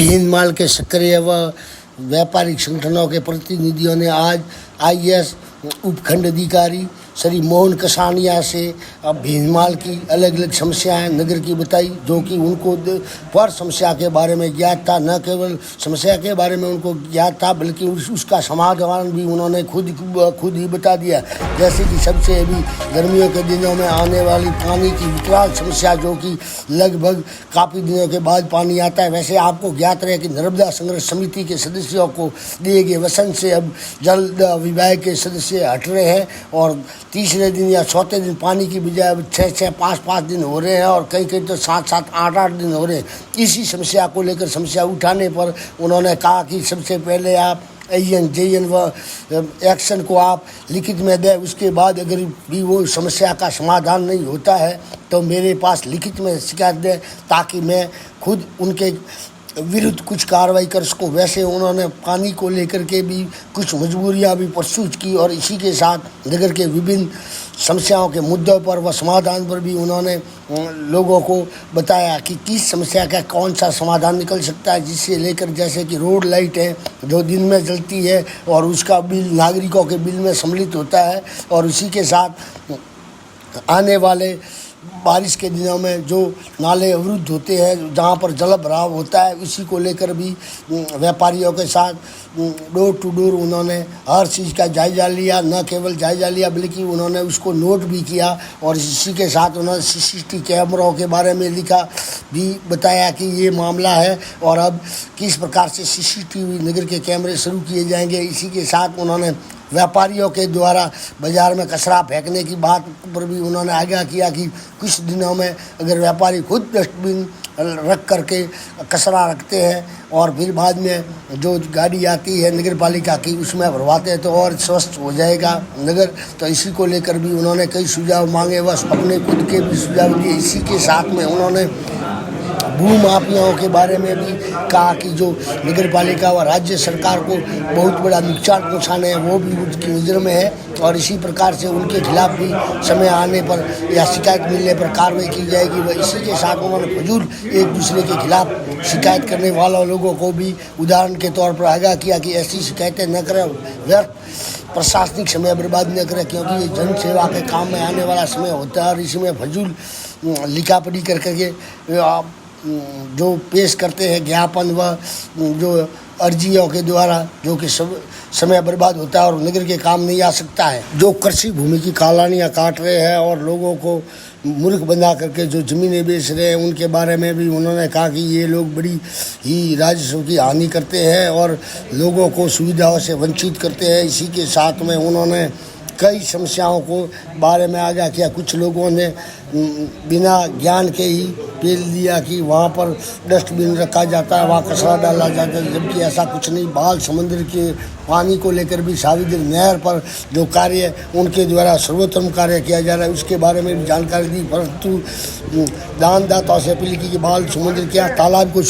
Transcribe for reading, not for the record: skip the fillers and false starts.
भीनमाल के सक्रिय व व्यापारिक संगठनों के प्रतिनिधियों ने आज आईएएस उपखंड अधिकारी श्री मोहन कसानिया से भीनमाल की अलग अलग समस्याएं नगर की बताई, जो कि उनको पर समस्या के बारे में ज्ञात था। न केवल समस्या के बारे में उनको ज्ञात था, बल्कि उसका समाधान भी उन्होंने खुद ही बता दिया। जैसे कि सबसे अभी गर्मियों के दिनों में आने वाली पानी की विकराल समस्या, जो कि लगभग काफ़ी दिनों के बाद पानी आता है। वैसे आपको ज्ञात रहे कि नर्मदा संग्रह समिति के सदस्यों को दिए गए वसन से अब जल विभाग के सदस्य हट रहे हैं और तीसरे दिन या चौथे दिन पानी की बजाय अब 6-6, 5-5 दिन हो रहे हैं और कहीं कहीं तो 7-7, 8-8 दिन हो रहे हैं। इसी समस्या को लेकर समस्या उठाने पर उन्होंने कहा कि सबसे पहले आप AN व एक्शन को आप लिखित में दें, उसके बाद अगर भी वो समस्या का समाधान नहीं होता है तो मेरे पास लिखित में शिकायत दें, ताकि मैं खुद उनके विरुद्ध कुछ कार्रवाई कर सकूं। वैसे उन्होंने पानी को लेकर के भी कुछ मजबूरियां भी प्रस्तुत की और इसी के साथ नगर के विभिन्न समस्याओं के मुद्दों पर व समाधान पर भी उन्होंने लोगों को बताया कि किस समस्या का कौन सा समाधान निकल सकता है, जिससे लेकर जैसे कि रोड लाइट है जो दिन में जलती है और उसका बिल नागरिकों के बिल में सम्मिलित होता है, और उसी के साथ आने वाले बारिश के दिनों में जो नाले अवरुद्ध होते हैं जहाँ पर जल भराव होता है, उसी को लेकर भी व्यापारियों के साथ डोर टू डोर उन्होंने हर चीज़ का जायज़ा लिया। न केवल जायज़ा लिया बल्कि उन्होंने उसको नोट भी किया और इसी के साथ उन्होंने CCTV कैमरों के बारे में लिखा भी, बताया कि ये मामला है और अब किस प्रकार से CCTV नगर के कैमरे शुरू किए जाएंगे। इसी के साथ उन्होंने व्यापारियों के द्वारा बाज़ार में कचरा फेंकने की बात पर भी उन्होंने आगाह किया कि कुछ दिनों में अगर व्यापारी खुद डस्टबिन रख करके कचरा रखते हैं और फिर बाद में जो गाड़ी आती है नगर पालिका की उसमें भरवाते हैं तो और स्वस्थ हो जाएगा नगर। तो इसी को लेकर भी उन्होंने कई सुझाव मांगे व अपने खुद के भी सुझाव दिए। इसी के साथ में उन्होंने भू माफियाओं के बारे में भी कहा कि जो नगर पालिका व राज्य सरकार को बहुत बड़ा नुकसान पहुंचाने हैं वो भी उनकी नज़र में है, और इसी प्रकार से उनके खिलाफ भी समय आने पर या शिकायत मिलने पर कार्रवाई की जाएगी। व इसी के साथ उन्होंने फजूल एक दूसरे के खिलाफ शिकायत करने वालों लोगों को भी उदाहरण के तौर पर आगाह किया कि ऐसी शिकायतें न करें, व्यर्थ प्रशासनिक समय बर्बाद न करें, क्योंकि ये जन सेवा के काम में आने वाला समय होता है और इसमें फजूल लिखापढ़ी करके जो पेश करते हैं ज्ञापन व जो अर्जियों के द्वारा, जो कि सब समय बर्बाद होता है और नगर के काम नहीं आ सकता है। जो कृषि भूमि की कालानियाँ काट रहे हैं और लोगों को मूर्ख बना करके जो ज़मीनें बेच रहे हैं, उनके बारे में भी उन्होंने कहा कि ये लोग बड़ी ही राजस्व की हानि करते हैं और लोगों को सुविधाओं से वंचित करते हैं। इसी के साथ में उन्होंने कई समस्याओं को बारे में आगाह किया। कुछ लोगों ने बिना ज्ञान के ही पेल दिया कि वहाँ पर डस्टबिन रखा जाता है, वहाँ कचरा डाला जाता है, जबकि ऐसा कुछ नहीं। बाल समुद्र के पानी को लेकर भी सावित्री नहर पर जो कार्य उनके द्वारा सर्वोत्तम कार्य किया जा रहा है उसके बारे में भी जानकारी दी, परंतु दानदाताओं से अपील की कि बाल समुद्र क्या तालाब को